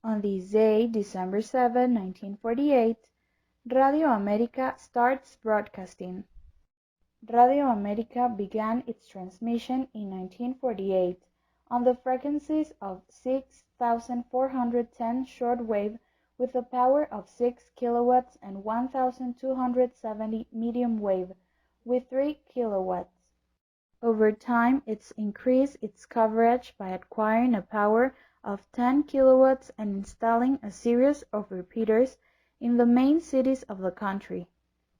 On this day, December 7, 1948, Radio America starts broadcasting. Radio America began its transmission in 1948 on the frequencies of 6,410 shortwave with a power of 6 kilowatts and 1,270 medium wave with 3 kilowatts. Over time, it's increased its coverage by acquiring a power of 10 kilowatts and installing a series of repeaters in the main cities of the country.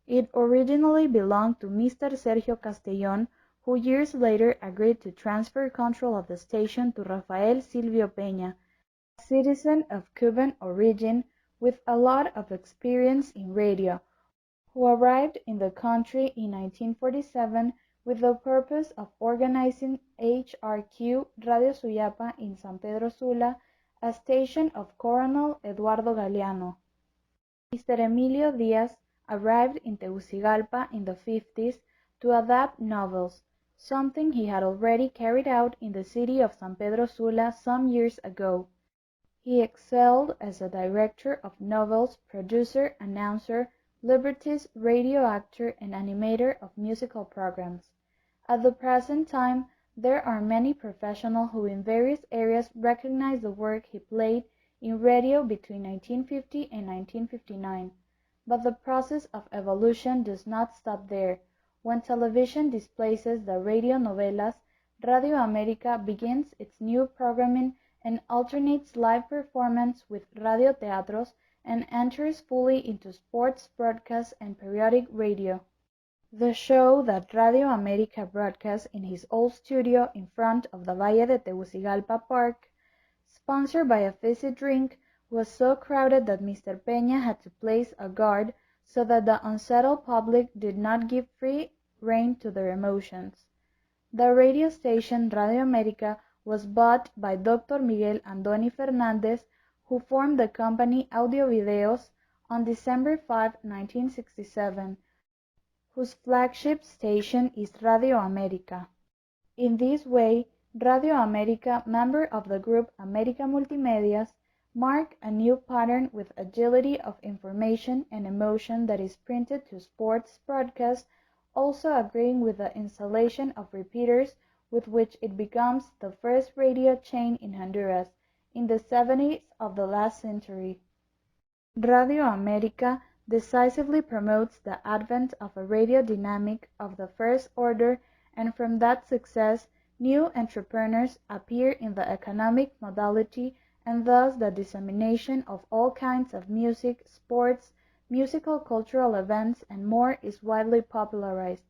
It originally belonged to Mr. Sergio Castellón, who years later agreed to transfer control of the station to Rafael Silvio Peña, a citizen of Cuban origin with a lot of experience in radio, who arrived in the country in 1947 with the purpose of organizing HRQ Radio Suyapa in San Pedro Sula, a station of Colonel Eduardo Galeano. Mr. Emilio Díaz arrived in Tegucigalpa in the 50s to adapt novels, something he had already carried out in the city of San Pedro Sula some years ago. He excelled as a director of novels, producer, announcer, librettist, radio actor, and animator of musical programs. At the present time, there are many professionals who in various areas recognize the work he played in radio between 1950 and 1959. But the process of evolution does not stop there. When television displaces the radio novelas, Radio America begins its new programming and alternates live performance with radio teatros and enters fully into sports broadcast and periodic radio. The show that Radio America broadcasts in his old studio in front of the Valle de Tegucigalpa Park, sponsored by a fizzy drink, was so crowded that Mr. Peña had to place a guard so that the unsettled public did not give free rein to their emotions. The radio station Radio America was bought by Dr. Miguel Andoni Fernández, who formed the company Audio Videos on December 5, 1967, whose flagship station is Radio America. In this way, Radio America, member of the group America Multimedias, mark a new pattern with agility of information and emotion that is printed to sports broadcasts, also agreeing with the installation of repeaters with which it becomes the first radio chain in Honduras in the 70s of the last century. Radio America decisively promotes the advent of a radio dynamic of the first order, and from that success new entrepreneurs appear in the economic modality, and thus the dissemination of all kinds of music, sports, musical cultural events, and more is widely popularized.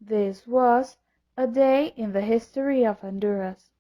This was a day in the history of Honduras.